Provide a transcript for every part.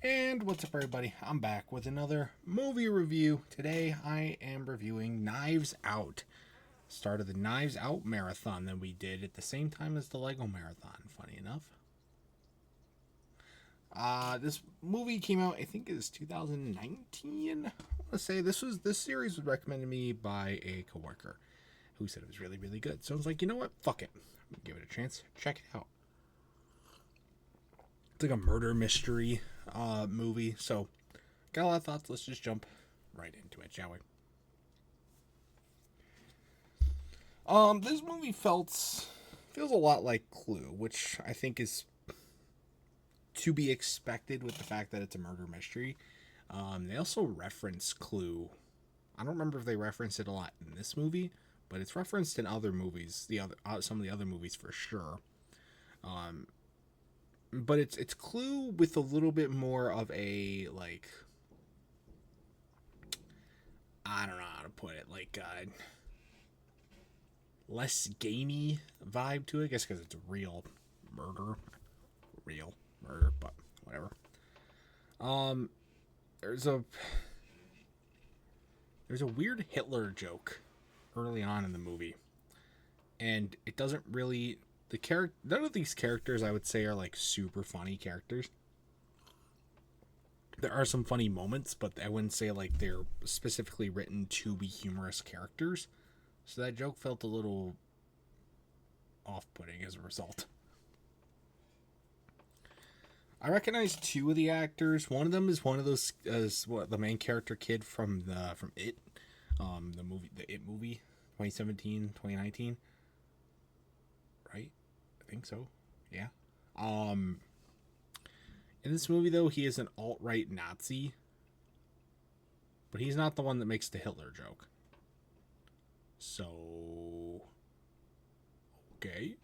And what's up, everybody? I'm back with another movie review. Today I am reviewing Knives Out. Started the Knives Out marathon that we did at the same time as the Lego marathon, funny enough. This movie came out, I think it was 2019. I want to say this series was recommended to me by a coworker who said it was really, really good. So I was like, you know what? Fuck it. I'm gonna give it a chance. Check it out. It's like a murder mystery movie. So, got a lot of thoughts. Let's just jump right into it, shall we? This movie feels a lot like Clue, which I think is to be expected with the fact that it's a murder mystery. They also reference Clue. I don't remember if they reference it a lot in this movie, but it's referenced in other movies. Some of the other movies for sure. But it's Clue with a little bit more of a, like, I don't know how to put it, like less gamey vibe to it. I guess because it's real murder, but whatever. There's a weird Hitler joke early on in the movie, and it doesn't really none of these characters I would say are like super funny characters. There are some funny moments, but I wouldn't say like they're specifically written to be humorous characters. So that joke felt a little off-putting as a result. I recognize two of the actors. One of them is one of those the main character kid from It, the It movie, 2017, 2019. Right? I think so. Yeah. In this movie, though, he is an alt-right Nazi, but he's not the one that makes the Hitler joke. So, okay.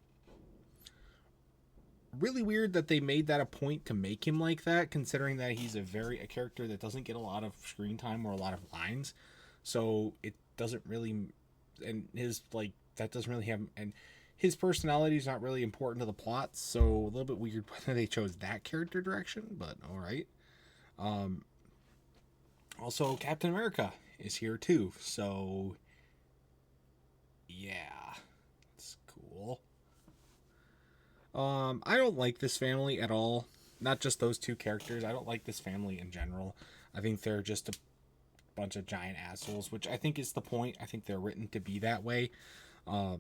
Really weird that they made that a point to make him like that, considering that he's a character that doesn't get a lot of screen time or a lot of lines. So it doesn't really, and his that doesn't really have, and his personality is not really important to the plot. So a little bit weird whether they chose that character direction, but all right. Also, Captain America is here too, so yeah, it's cool. I don't like this family at all. Not just those two characters. I don't like this family in general. I think they're just a bunch of giant assholes, which I think is the point. I think they're written to be that way. But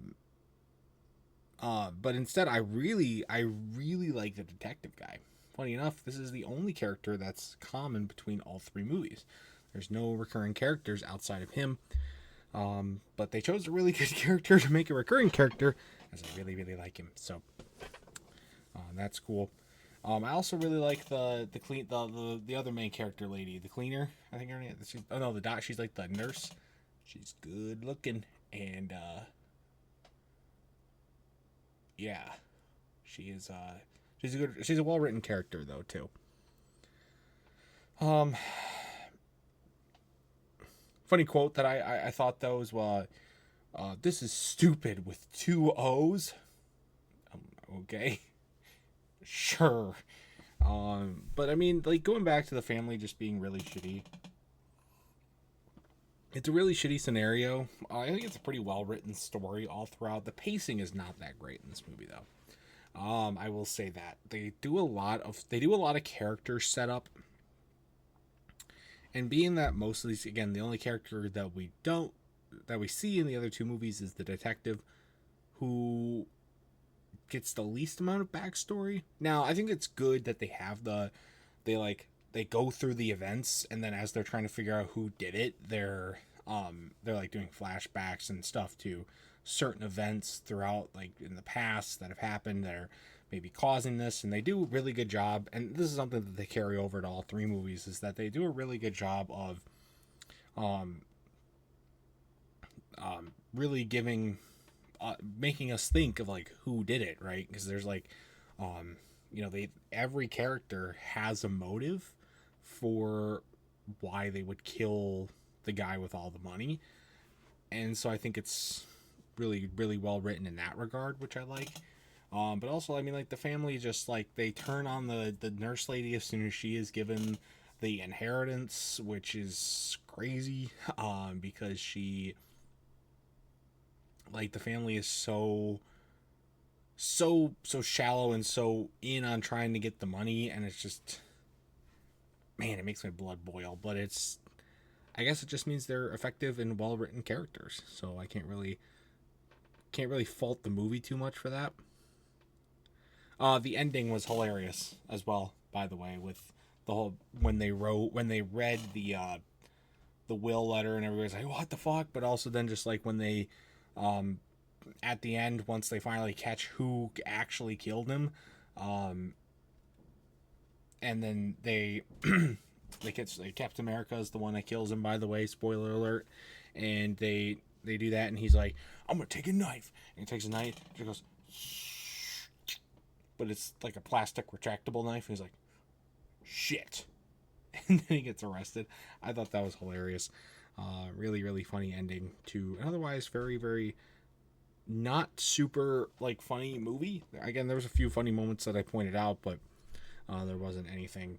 instead, I really like the detective guy. Funny enough, this is the only character that's common between all three movies. There's no recurring characters outside of him. But they chose a really good character to make a recurring character, as I really like him. So that's cool. I also really like the other main character lady, the cleaner. I think her name. The doc. She's like the nurse. She's good looking, and yeah, she is. She's a well written character though too. Funny quote that I thought though was, "This is stupid with two O's." Okay. Sure. But I mean, like, going back to the family just being really shitty. It's a really shitty scenario. I think it's a pretty well written story all throughout. The pacing is not that great in this movie though. I will say that they do a lot of character setup. And being that most of these, again, the only character that we see in the other two movies is the detective, who gets the least amount of backstory. Now, I think it's good that they go through the events, and then as they're trying to figure out who did it, they're like doing flashbacks and stuff to certain events throughout, like, in the past that have happened that are maybe causing this, and they do a really good job. And this is something that they carry over to all three movies, is that they do a really good job of really making us think of like who did it, right? Because there's like every character has a motive for why they would kill the guy with all the money, and so I think it's really well written in that regard, which I like. But also, I mean, like, the family just, like, they turn on the nurse lady as soon as she is given the inheritance, which is crazy, because she, like, the family is so shallow and so in on trying to get the money, and it's just, man, it makes my blood boil. But it's, I guess it just means they're effective and well written characters, so I can't really fault the movie too much for that. The ending was hilarious as well, by the way, with the whole when they read the will letter, and everybody's like, what the fuck? But also then just like when they, at the end, once they finally catch who actually killed him, um, and then Captain America is the one that kills him, by the way, spoiler alert, and they do that, and he's like, I'm gonna take a knife, and he takes a knife, and he goes, but it's like a plastic retractable knife, and he's like, shit. And then he gets arrested. I thought that was hilarious. Really, really funny ending to an otherwise very, very not super like funny movie. Again, there was a few funny moments that I pointed out, but there wasn't anything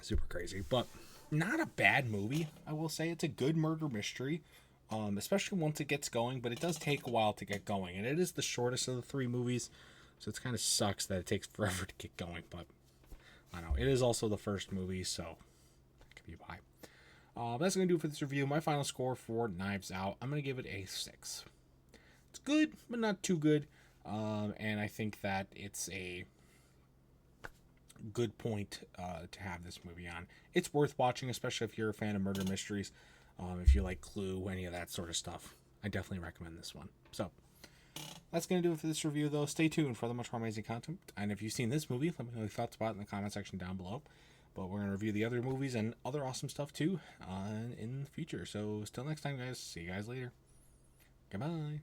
super crazy. But not a bad movie, I will say. It's a good murder mystery, especially once it gets going, but it does take a while to get going, and it is the shortest of the three movies, so it kind of sucks that it takes forever to get going. But I don't know, it is also the first movie, so that could be why. But that's going to do it for this review. My final score for Knives Out, I'm going to give it a 6. It's good, but not too good, and I think that it's a good point to have this movie on. It's worth watching, especially if you're a fan of murder mysteries. If you like Clue, any of that sort of stuff, I definitely recommend this one. So that's going to do it for this review, though. Stay tuned for the much more amazing content. And if you've seen this movie, let me know your thoughts about it in the comment section down below. But we're going to review the other movies and other awesome stuff, too, in the future. So, till next time, guys. See you guys later. Goodbye.